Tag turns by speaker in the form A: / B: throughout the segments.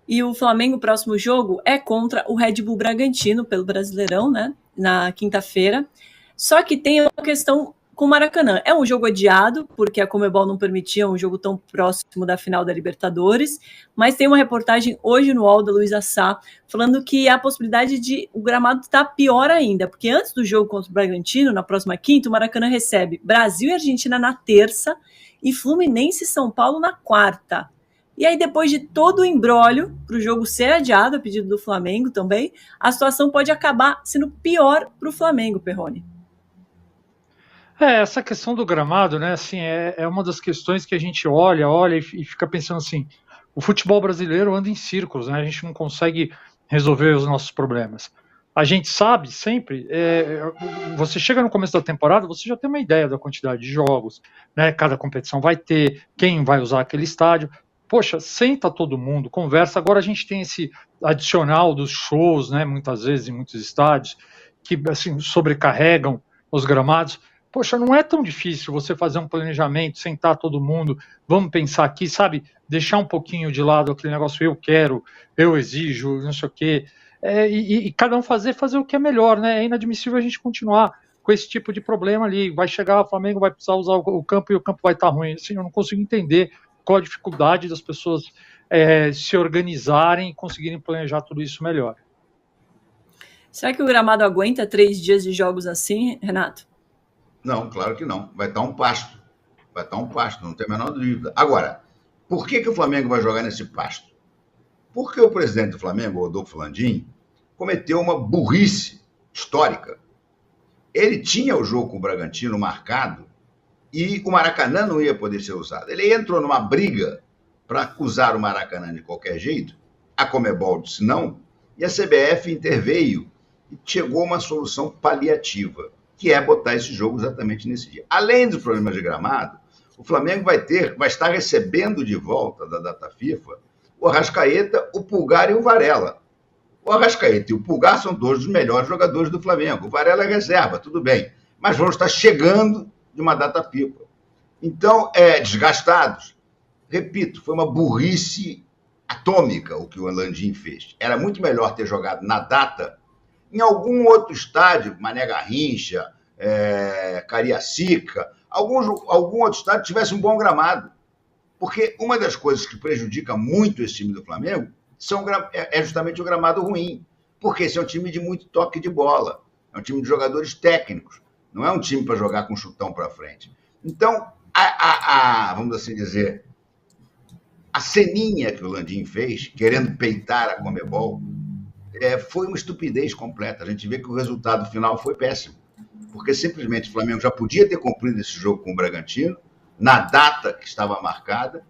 A: E o Flamengo, o próximo jogo, é contra o Red Bull Bragantino, pelo Brasileirão, né? Na quinta-feira. Só que tem uma questão com o Maracanã. É um jogo adiado, porque a Conmebol não permitia um jogo tão próximo da final da Libertadores, mas tem uma reportagem hoje no UOL da Luísa Sá, falando que há a possibilidade de o gramado estar pior ainda, porque antes do jogo contra o Bragantino, na próxima quinta, o Maracanã recebe Brasil e Argentina na terça e Fluminense e São Paulo na quarta. E aí, depois de todo o imbróglio, para o jogo ser adiado, a pedido do Flamengo também, a situação pode acabar sendo pior para o Flamengo, Perrone.
B: Essa questão do gramado, né, assim, é uma das questões que a gente olha e fica pensando assim, o futebol brasileiro anda em círculos, né, a gente não consegue resolver os nossos problemas. A gente sabe sempre, você chega no começo da temporada, você já tem uma ideia da quantidade de jogos, né, cada competição vai ter, quem vai usar aquele estádio. Poxa, senta todo mundo, conversa. Agora a gente tem esse adicional dos shows, né, muitas vezes em muitos estádios, que assim, sobrecarregam os gramados. Poxa, não é tão difícil você fazer um planejamento, sentar todo mundo, vamos pensar aqui, sabe? Deixar um pouquinho de lado aquele negócio, eu quero, eu exijo, não sei o quê. E cada um fazer o que é melhor, né? É inadmissível a gente continuar com esse tipo de problema ali. Vai chegar, o Flamengo vai precisar usar o campo e o campo vai estar ruim. Assim, eu não consigo entender qual a dificuldade das pessoas se organizarem e conseguirem planejar tudo isso melhor.
A: Será que o gramado aguenta 3 dias de jogos assim, Renato?
C: Não, claro que não. Vai estar um pasto. Vai estar um pasto, não tem a menor dúvida. Agora, por que o Flamengo vai jogar nesse pasto? Porque o presidente do Flamengo, Rodolfo Landim, cometeu uma burrice histórica. Ele tinha o jogo com o Bragantino marcado e o Maracanã não ia poder ser usado. Ele entrou numa briga para usar o Maracanã de qualquer jeito. A Conmebol disse não e a CBF interveio e chegou a uma solução paliativa, que é botar esse jogo exatamente nesse dia. Além dos problemas de gramado, o Flamengo vai estar recebendo de volta da data FIFA o Arrascaeta, o Pulgar e o Varela. O Arrascaeta e o Pulgar são dois dos melhores jogadores do Flamengo. O Varela é reserva, tudo bem, mas vão estar chegando de uma data FIFA. Então, desgastados. Repito, foi uma burrice atômica o que o Landim fez. Era muito melhor ter jogado na data em algum outro estádio, Mané Garrincha, Cariacica, algum outro estádio tivesse um bom gramado. Porque uma das coisas que prejudica muito esse time do Flamengo é justamente o gramado ruim. Porque esse é um time de muito toque de bola. É um time de jogadores técnicos. Não é um time para jogar com chutão para frente. Então, vamos assim dizer, a ceninha que o Landim fez, querendo peitar a Conmebol, foi uma estupidez completa. A gente vê que o resultado final foi péssimo. Porque simplesmente o Flamengo já podia ter cumprido esse jogo com o Bragantino, na data que estava marcada,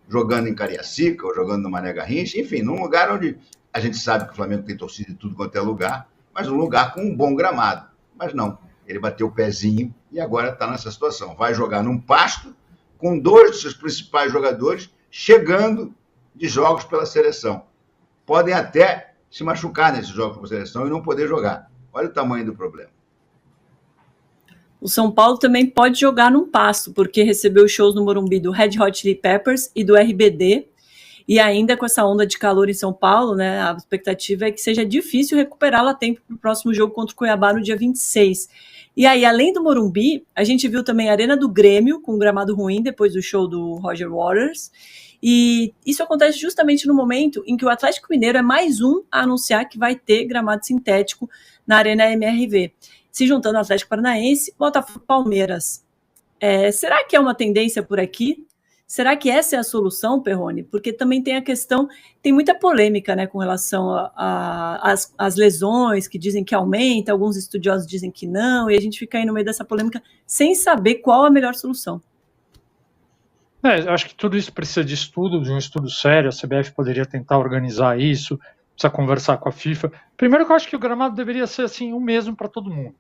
C: jogando em Cariacica ou jogando no Mané Garrincha, enfim, num lugar onde a gente sabe que o Flamengo tem torcida de tudo quanto é lugar, mas um lugar com um bom gramado. Mas não, ele bateu o pezinho e agora está nessa situação. Vai jogar num pasto com dois dos seus principais jogadores chegando de jogos pela seleção. Podem até se machucar nesses jogos pela seleção e não poder jogar. Olha o tamanho do problema.
A: O São Paulo também pode jogar num pasto, porque recebeu shows no Morumbi do Red Hot Chili Peppers e do RBD, e ainda com essa onda de calor em São Paulo, né, a expectativa é que seja difícil recuperá-la a tempo para o próximo jogo contra o Cuiabá no dia 26. E aí, além do Morumbi, a gente viu também a Arena do Grêmio, com um gramado ruim depois do show do Roger Waters, e isso acontece justamente no momento em que o Atlético Mineiro é mais um a anunciar que vai ter gramado sintético na Arena MRV. Se juntando ao Atlético Paranaense, Botafogo e Palmeiras. Será que é uma tendência por aqui? Será que essa é a solução, Perrone? Porque também tem a questão, tem muita polêmica, né, com relação às lesões, que dizem que aumenta, alguns estudiosos dizem que não, e a gente fica aí no meio dessa polêmica sem saber qual a melhor solução.
B: Acho que tudo isso precisa de estudo, de um estudo sério. A CBF poderia tentar organizar isso, precisa conversar com a FIFA. Primeiro que eu acho que o gramado deveria ser assim, o mesmo para todo mundo.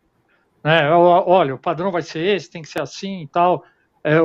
B: Olha, o padrão vai ser esse, tem que ser assim e tal,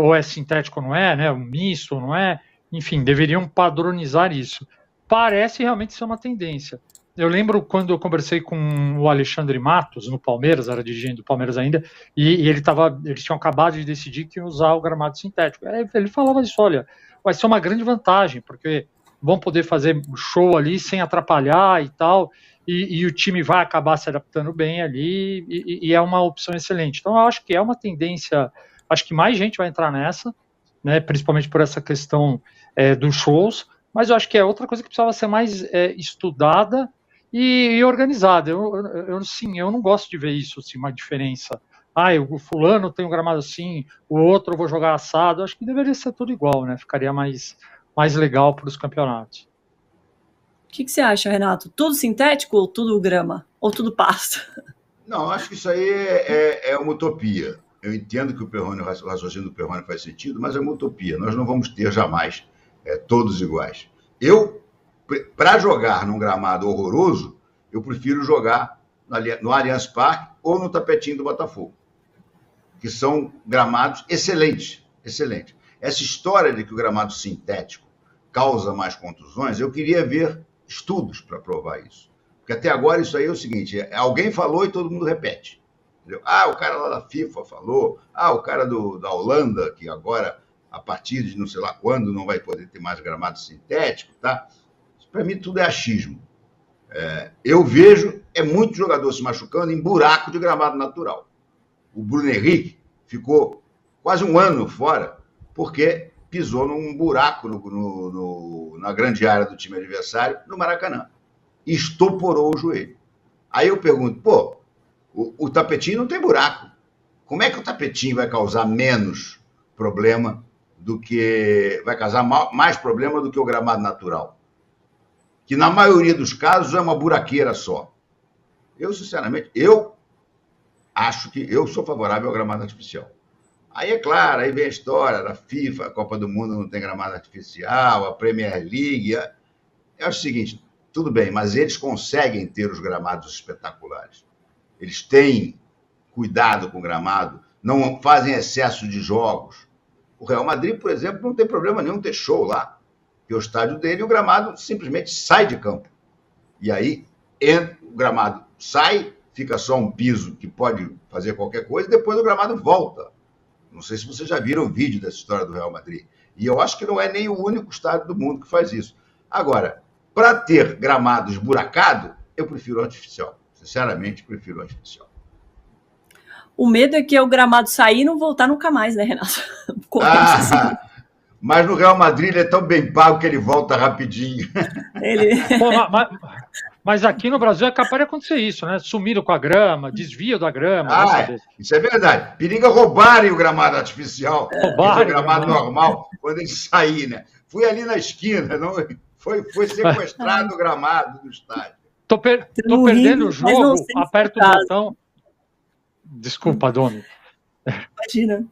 B: ou é sintético ou não é, né, um misto ou não é, enfim, deveriam padronizar isso. Parece realmente ser uma tendência. Eu lembro quando eu conversei com o Alexandre Matos, no Palmeiras, era dirigente do Palmeiras ainda, e eles tinham acabado de decidir que iam usar o gramado sintético. Ele falava isso, olha, vai ser uma grande vantagem, porque vão poder fazer show ali sem atrapalhar e tal, e o time vai acabar se adaptando bem ali, e é uma opção excelente. Então, eu acho que é uma tendência, acho que mais gente vai entrar nessa, né, principalmente por essa questão dos shows, mas eu acho que é outra coisa que precisava ser mais estudada e organizada. Eu não gosto de ver isso, assim, uma diferença. O fulano tem um gramado assim, o outro eu vou jogar assado. Acho que deveria ser tudo igual, né? Ficaria mais legal para os campeonatos.
A: O que você acha, Renato? Tudo sintético ou tudo grama? Ou tudo pasto?
C: Não, acho que isso aí é uma utopia. Eu entendo que o raciocínio do Perrone faz sentido, mas é uma utopia. Nós não vamos ter jamais todos iguais. Para jogar num gramado horroroso, eu prefiro jogar no Allianz Parque ou no tapetinho do Botafogo, que são gramados excelentes, excelentes. Essa história de que o gramado sintético causa mais contusões, eu queria ver estudos para provar isso. Porque até agora isso aí é o seguinte, alguém falou e todo mundo repete. Entendeu? O cara lá da FIFA falou, o cara da Holanda, que agora, a partir de não sei lá quando, não vai poder ter mais gramado sintético, tá? Para mim tudo é achismo. Eu vejo muito jogador se machucando em buraco de gramado natural. O Bruno Henrique ficou quase um ano fora porque pisou num buraco na grande área do time adversário, no Maracanã, e estoporou o joelho. Aí eu pergunto, o tapetinho não tem buraco. Como é que o tapetinho vai causar menos problema vai causar mais problema do que o gramado natural? Que na maioria dos casos é uma buraqueira só. Eu, sinceramente, acho que eu sou favorável ao gramado artificial. Aí, é claro, aí vem a história da FIFA, a Copa do Mundo não tem gramado artificial, a Premier League. É o seguinte, tudo bem, mas eles conseguem ter os gramados espetaculares. Eles têm cuidado com o gramado, não fazem excesso de jogos. O Real Madrid, por exemplo, não tem problema nenhum ter show lá, porque o estádio dele, o gramado simplesmente sai de campo. E aí, o gramado sai, fica só um piso que pode fazer qualquer coisa, e depois o gramado volta. Não sei se vocês já viram o vídeo dessa história do Real Madrid. E eu acho que não é nem o único estádio do mundo que faz isso. Agora, para ter gramado esburacado, eu prefiro o artificial. Sinceramente, prefiro o artificial.
A: O medo é que o gramado sair e não voltar nunca mais, né, Renato?
C: Mas no Real Madrid ele é tão bem pago que ele volta rapidinho.
B: Mas aqui no Brasil é capaz de acontecer isso, né? Sumiram com a grama, desvio da grama.
C: Isso é verdade. Periga roubarem o gramado artificial. O gramado normal, quando ele sair, né? Fui ali na esquina, não foi sequestrado o gramado do estádio.
B: Tô perdendo o jogo, aperto o botão. Desculpa, Domi.
A: Imagina.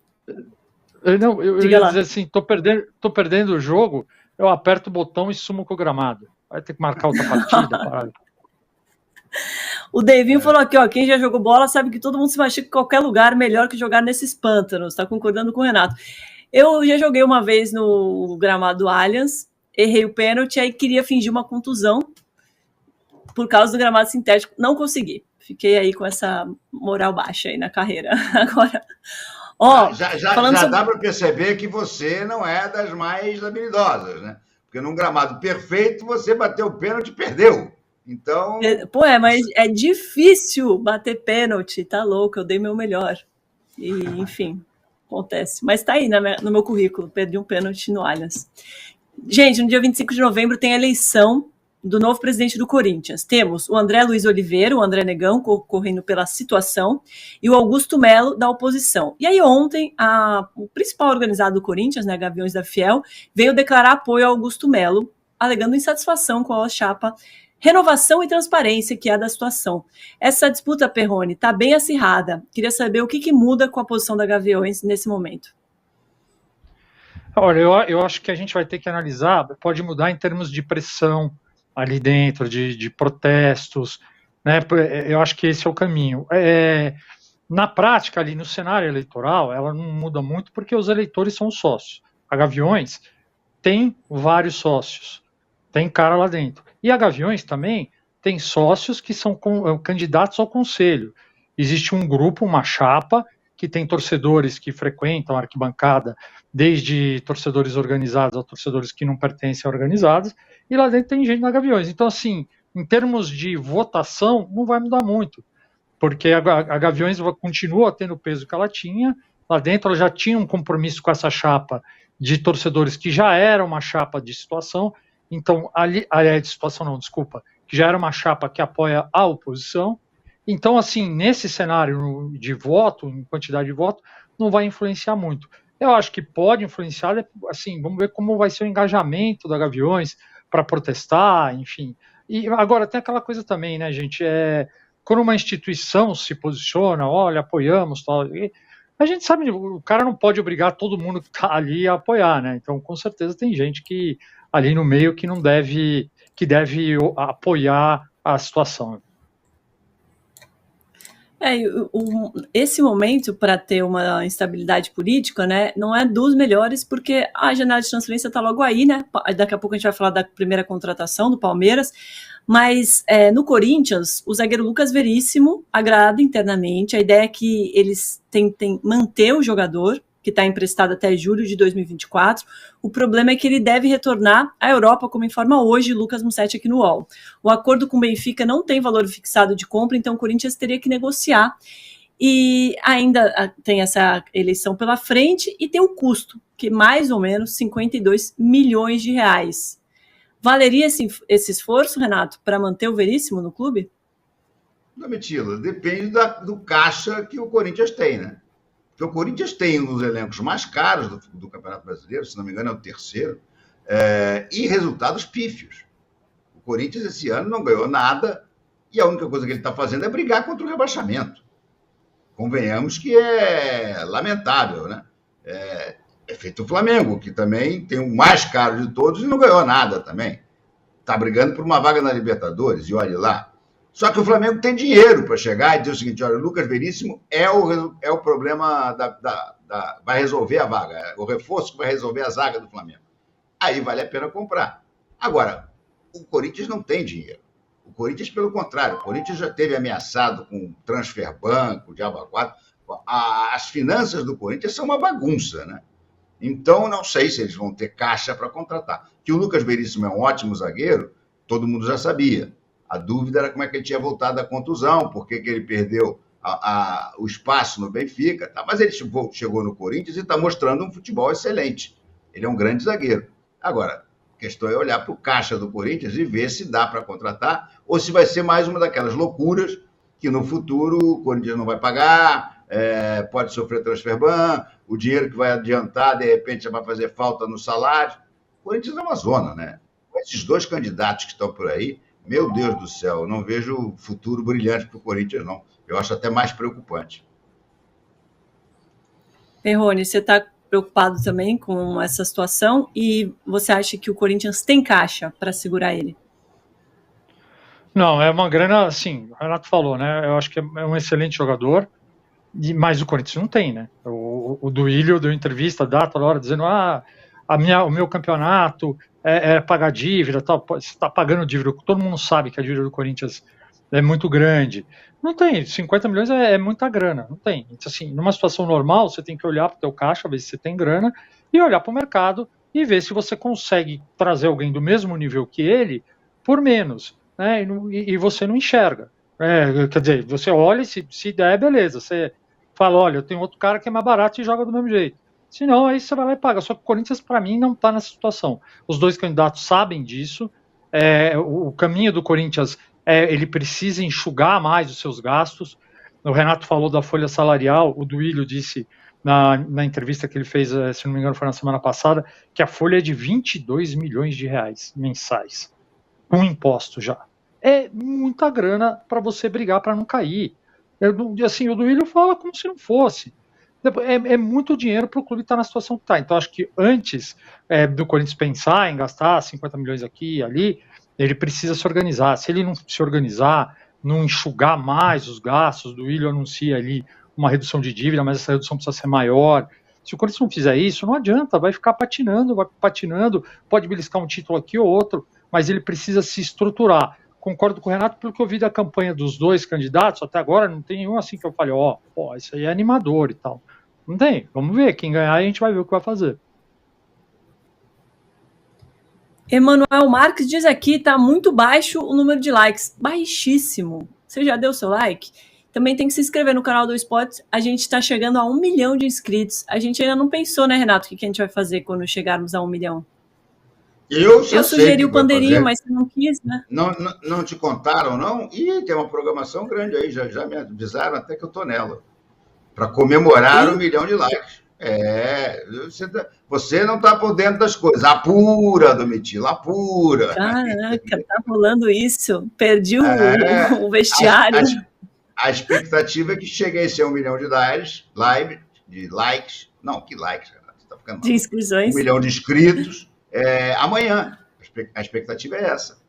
B: Eu ia dizer assim, tô perdendo o jogo, eu aperto o botão e sumo com o gramado. Vai ter que marcar outra partida.
A: O Davinho falou aqui, quem já jogou bola sabe que todo mundo se machuca em qualquer lugar, melhor que jogar nesses pântanos. Tá concordando com o Renato. Eu já joguei uma vez no gramado do Allianz, errei o pênalti, aí queria fingir uma contusão por causa do gramado sintético, não consegui. Fiquei aí com essa moral baixa aí na carreira. Agora,
C: já dá para perceber que você não é das mais habilidosas, né? Porque num gramado perfeito, você bateu o pênalti e perdeu. Então...
A: mas é difícil bater pênalti, tá louco, eu dei meu melhor. E, enfim, acontece. Mas tá aí no meu currículo, perdi um pênalti no Allianz. Gente, no dia 25 de novembro tem a eleição do novo presidente do Corinthians. Temos o André Luiz Oliveira, o André Negão, correndo pela situação, e o Augusto Melo, da oposição. E aí ontem, o principal organizado do Corinthians, né, Gaviões da Fiel, veio declarar apoio ao Augusto Melo, alegando insatisfação com a chapa Renovação e Transparência, que é a da situação. Essa disputa, Perrone, está bem acirrada. Queria saber o que muda com a posição da Gaviões nesse momento.
B: Olha, eu acho que a gente vai ter que analisar, pode mudar em termos de pressão ali dentro, de protestos, né? Eu acho que esse é o caminho. Na prática, ali no cenário eleitoral, ela não muda muito porque os eleitores são sócios. A Gaviões tem vários sócios, tem cara lá dentro. E a Gaviões também tem sócios que são candidatos ao conselho. Existe um grupo, uma chapa, que tem torcedores que frequentam a arquibancada, desde torcedores organizados a torcedores que não pertencem a organizados, e lá dentro tem gente na Gaviões. Então, assim, em termos de votação, não vai mudar muito, porque a Gaviões continua tendo o peso que ela tinha, lá dentro ela já tinha um compromisso com essa chapa de torcedores que já era uma chapa de situação, então, de situação não, desculpa, que já era uma chapa que apoia a oposição. Então, assim, nesse cenário de voto, em quantidade de voto, não vai influenciar muito. Eu acho que pode influenciar, assim, vamos ver como vai ser o engajamento da Gaviões para protestar, enfim. E agora tem aquela coisa também, né, gente, quando uma instituição se posiciona, olha, apoiamos, tal, a gente sabe, o cara não pode obrigar todo mundo que está ali a apoiar, né? Então, com certeza tem gente que ali no meio que não deve, que deve apoiar a situação.
A: Esse momento para ter uma instabilidade política, né, não é dos melhores, porque a janela de transferência está logo aí, né? Daqui a pouco a gente vai falar da primeira contratação do Palmeiras, mas no Corinthians, o zagueiro Lucas Veríssimo agrada internamente. A ideia é que eles tentem manter o jogador, que está emprestado até julho de 2024. O problema é que ele deve retornar à Europa, como informa hoje Lucas Mussetti aqui no UOL. O acordo com o Benfica não tem valor fixado de compra, então o Corinthians teria que negociar. E ainda tem essa eleição pela frente e tem o custo, que é mais ou menos 52 milhões de reais. Valeria esse esforço, Renato, para manter o Veríssimo no clube?
C: Domitila, depende do caixa que o Corinthians tem, né? Porque o Corinthians tem um dos elencos mais caros do Campeonato Brasileiro, se não me engano é o terceiro, e resultados pífios. O Corinthians esse ano não ganhou nada e a única coisa que ele está fazendo é brigar contra o rebaixamento. Convenhamos que é lamentável, né? É feito o Flamengo, que também tem o mais caro de todos e não ganhou nada também. Está brigando por uma vaga na Libertadores, e olhe lá. Só que o Flamengo tem dinheiro para chegar e dizer o seguinte, olha, o Lucas Veríssimo é o problema vai resolver a vaga, o reforço que vai resolver a zaga do Flamengo. Aí vale a pena comprar. Agora, o Corinthians não tem dinheiro. O Corinthians, pelo contrário, o Corinthians já teve ameaçado com transfer banco, diabo a quatro. As finanças do Corinthians são uma bagunça, né? Então, não sei se eles vão ter caixa para contratar. Que o Lucas Veríssimo é um ótimo zagueiro, todo mundo já sabia. A dúvida era como é que ele tinha voltado da contusão, por que ele perdeu o espaço no Benfica. Tá? Mas ele chegou no Corinthians e está mostrando um futebol excelente. Ele é um grande zagueiro. Agora, a questão é olhar para o caixa do Corinthians e ver se dá para contratar ou se vai ser mais uma daquelas loucuras que no futuro o Corinthians não vai pagar, pode sofrer transfer ban, o dinheiro que vai adiantar, de repente, já vai fazer falta no salário. O Corinthians é uma zona, né? Esses dois candidatos que estão por aí, meu Deus do céu, eu não vejo futuro brilhante para o Corinthians, não. Eu acho até mais preocupante.
A: Perrone, você está preocupado também com essa situação e você acha que o Corinthians tem caixa para segurar ele?
B: Não, é uma grana, assim, o Renato falou, né? Eu acho que é um excelente jogador, mas o Corinthians não tem, né? O Duílio deu entrevista, toda hora, dizendo, o meu campeonato é pagar dívida, tal, você está pagando dívida, todo mundo sabe que a dívida do Corinthians é muito grande. Não tem, 50 milhões é muita grana, não tem. Então, assim, numa situação normal, você tem que olhar para o teu caixa, ver se você tem grana, e olhar para o mercado e ver se você consegue trazer alguém do mesmo nível que ele por menos, né? E você não enxerga. Quer dizer, você olha e se der, beleza. Você fala, olha, eu tenho outro cara que é mais barato e joga do mesmo jeito. Se não, aí você vai lá e paga. Só que o Corinthians, para mim, não está nessa situação. Os dois candidatos sabem disso. O caminho do Corinthians ele precisa enxugar mais os seus gastos. O Renato falou da folha salarial, o Duílio disse na entrevista que ele fez, se não me engano, foi na semana passada, que a folha é de 22 milhões de reais mensais, com imposto já. É muita grana para você brigar para não cair. Assim, o Duílio fala como se não fosse. É muito dinheiro para o clube estar na situação que está. Então, acho que antes do Corinthians pensar em gastar 50 milhões aqui e ali, ele precisa se organizar. Se ele não se organizar, não enxugar mais os gastos, o Duílio anuncia ali uma redução de dívida, mas essa redução precisa ser maior. Se o Corinthians não fizer isso, não adianta, vai ficar patinando, pode beliscar um título aqui ou outro, mas ele precisa se estruturar. Concordo com o Renato, pelo que eu vi da campanha dos dois candidatos, até agora não tem nenhum assim que eu fale, isso aí é animador e tal. Não tem, vamos ver, quem ganhar a gente vai ver o que vai fazer.
A: Emanuel Marques diz aqui, tá muito baixo o número de likes. Baixíssimo. Você já deu seu like? Também tem que se inscrever no canal do Esportes. A gente está chegando a 1 milhão de inscritos. A gente ainda não pensou, né, Renato, o que a gente vai fazer quando chegarmos a 1 milhão?
C: Eu
A: sugeri o Pandeirinho, mas você não quis, né?
C: Não te contaram, não? Ih, tem uma programação grande aí, já me avisaram até que eu tô nela. Para comemorar 1 milhão de likes. Você não está por dentro das coisas. Apura, Domitila, apura.
A: Caraca, tá rolando isso. Perdi o vestiário.
C: A expectativa é que chegue a esse 1 milhão de likes. Não, que likes, Renato? Você tá ficando mal.
A: De inscrições.
C: 1 milhão de inscritos amanhã. A expectativa é essa.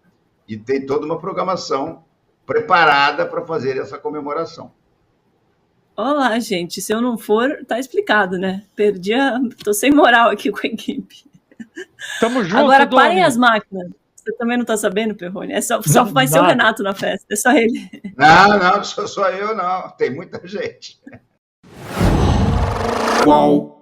C: E tem toda uma programação preparada para fazer essa comemoração.
A: Olá, gente. Se eu não for, tá explicado, né? Tô sem moral aqui com a equipe.
B: Tamo junto,
A: Agora
B: Domi.
A: parem as máquinas. Você também não tá sabendo, Perrone? Só vai ser o Renato na festa, é só ele.
C: Não, sou só eu, não. Tem muita gente.
D: Qual?